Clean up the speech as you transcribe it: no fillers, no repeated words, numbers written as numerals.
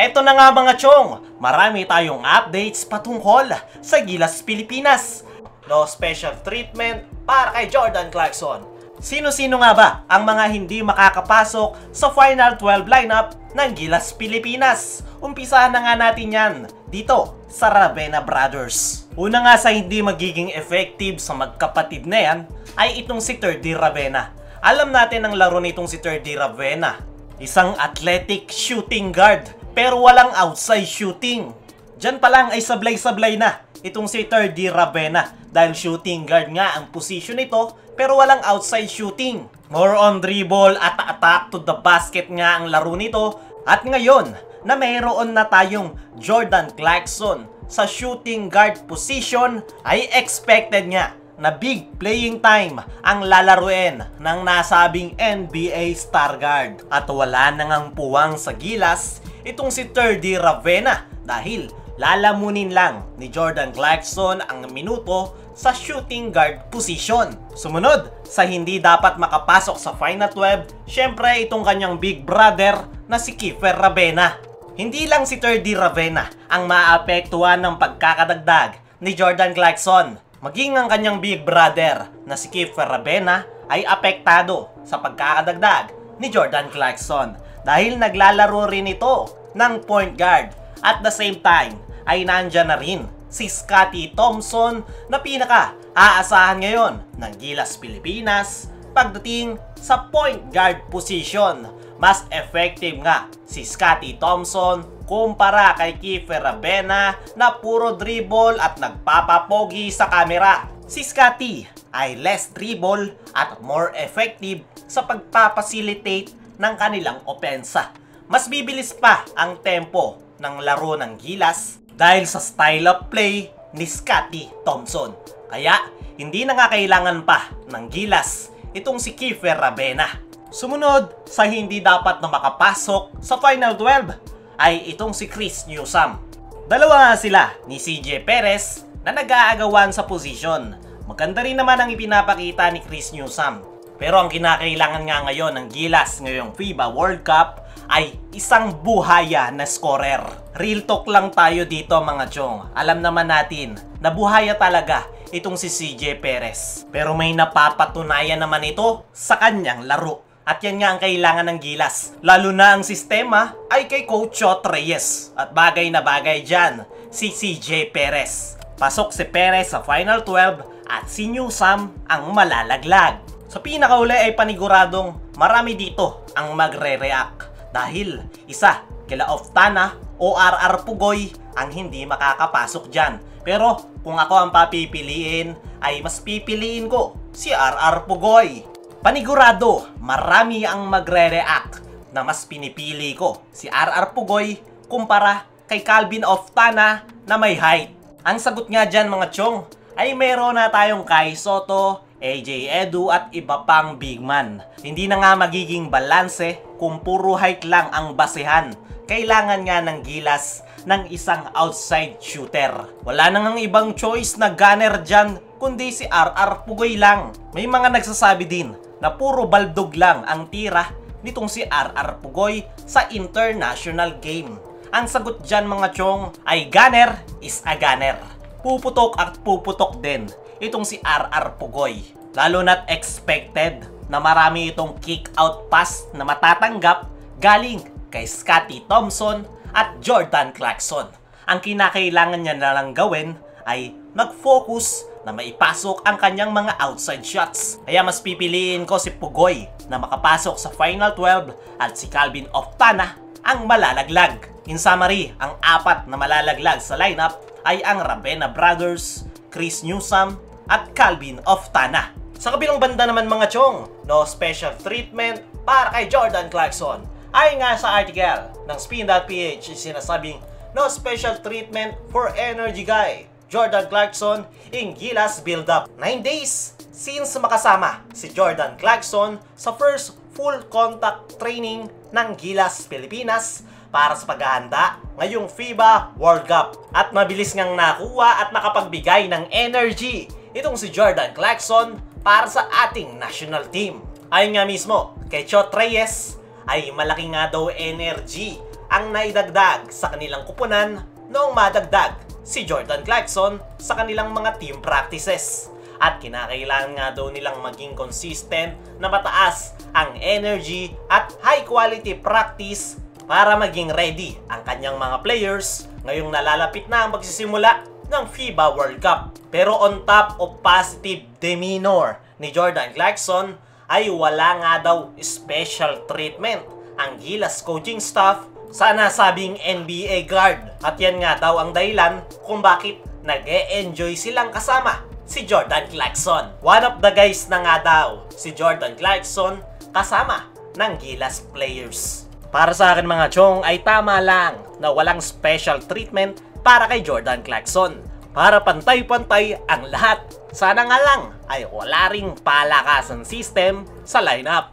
Eto na nga mga chong, marami tayong updates patungkol sa Gilas Pilipinas. No special treatment para kay Jordan Clarkson. Sino-sino nga ba ang mga hindi makakapasok sa Final 12 lineup ng Gilas Pilipinas? Umpisahan na nga natin yan dito sa Ravena Brothers. Una nga sa hindi magiging effective sa magkapatid na yan ay itong si Terdy Ravena. Alam natin ang laro nitong si Terdy Ravena. Isang athletic shooting guard pero walang outside shooting. Diyan pa lang ay sablay-sablay na itong si Terdy Ravena dahil shooting guard nga ang position nito pero walang outside shooting. More on dribble at attack to the basket nga ang laro nito. At ngayon na mayroon na tayong Jordan Clarkson sa shooting guard position ay expected nga na big playing time ang lalaruin ng nasabing NBA star guard. At wala nang puwang sa Gilas itong si Terdy Ravena dahil lalamunin lang ni Jordan Clarkson ang minuto sa shooting guard position. Sumunod sa hindi dapat makapasok sa Final 12, syempre itong kanyang big brother na si Kiefer Ravena. Hindi lang si Terdy Ravena ang maapektuhan ng pagkakadagdag ni Jordan Clarkson. Maging ang kanyang big brother na si Kiefer Ravena ay apektado sa pagkakadagdag ni Jordan Clarkson dahil naglalaro rin ito ng point guard. At the same time ay nandyan na rin si Scottie Thompson na pinaka-aasahan ngayon ng Gilas Pilipinas pagdating sa point guard position. Mas effective nga si Scottie Thompson kumpara kay Kiefer Ravena na puro dribble at nagpapapogi sa kamera. Si Scottie ay less dribble at more effective sa pagpapacilitate ng kanilang opensa. Mas bibilis pa ang tempo ng laro ng Gilas dahil sa style of play ni Scottie Thompson. Kaya hindi na nga kailangan pa ng Gilas itong si Kiefer Ravena. Sumunod sa hindi dapat na makapasok sa Final 12 ay itong si Chris Newsome. Dalawa nga sila ni CJ Perez na nag-aagawan sa position. Maganda rin naman ang ipinapakita ni Chris Newsome. Pero ang kinakailangan nga ngayon ng Gilas ngayong FIBA World Cup ay isang buhaya na scorer. Real talk lang tayo dito mga chong. Alam naman natin na buhaya talaga itong si CJ Perez. Pero may napapatunayan naman ito sa kanyang laro. At yan nga ang kailangan ng Gilas. Lalo na ang sistema ay kay Coach Chot Reyes. At bagay na bagay dyan si CJ Perez. Pasok si Perez sa Final 12 at si Newsome ang malalaglag. Sa pinakauli ay paniguradong marami dito ang magre-react. Dahil isa, kila Oftana o RR Pugoy ang hindi makakapasok dyan. Pero kung ako ang papipiliin ay mas pipiliin ko si RR Pugoy. Panigurado, marami ang magre-react na mas pinipili ko si RR Pugoy kumpara kay Calvin Oftana na may height. Ang sagot nga dyan mga chong ay meron na tayong Kai Soto, AJ Edu at iba pang big man. Hindi na nga magiging balanse kung puro height lang ang basehan. Kailangan nga ng Gilas ng isang outside shooter. Wala nang ibang choice na gunner dyan kundi si RR Pugoy lang. May mga nagsasabi din na puro baldog lang ang tira nitong si RR Pugoy sa international game. Ang sagot dyan mga chong ay gunner is a gunner. Puputok at puputok din itong si RR Pugoy. Lalo na't expected na marami itong kick out pass na matatanggap galing kay Scottie Thompson at Jordan Clarkson. Ang kinakailangan niya na lang gawin ay mag-focus na maipasok ang kanyang mga outside shots. Kaya mas pipiliin ko si Pugoy na makapasok sa Final 12 at si Calvin Oftana ang malalaglag. In summary, ang apat na malalaglag sa lineup ay ang Ravena Brothers, Chris Newsome at Calvin Oftana. Sa kabilang banda naman mga chong, no special treatment para kay Jordan Clarkson. Ayon nga sa article ng Spin.ph, sinasabing no special treatment for energy guy Jordan Clarkson in Gilas build-up. 9 days since makasama si Jordan Clarkson sa first full contact training ng Gilas Pilipinas para sa paghahanda ngayong FIBA World Cup. At mabilis ngang nakuha at nakapagbigay ng energy itong si Jordan Clarkson para sa ating national team. Ayon nga mismo kay Chot Reyes ay malaki nga daw energy ang naidagdag sa kanilang kupunan noong madagdag si Jordan Clarkson sa kanilang mga team practices. At kinakailangan nga daw nilang maging consistent na mataas ang energy at high quality practice para maging ready ang kanyang mga players ngayong nalalapit na ang magsisimula ng FIBA World Cup. Pero on top of positive demeanor ni Jordan Clarkson ay wala nga daw special treatment ang Gilas coaching staff sa nasabing NBA guard. At yan nga daw ang dahilan kung bakit nag-e-enjoy silang kasama si Jordan Clarkson. One of the guys na nga daw si Jordan Clarkson kasama ng Gilas players. Para sa akin mga chong ay tama lang na walang special treatment para kay Jordan Clarkson. Para pantay-pantay ang lahat. Sana nga lang ay wala ring palakasan system sa lineup.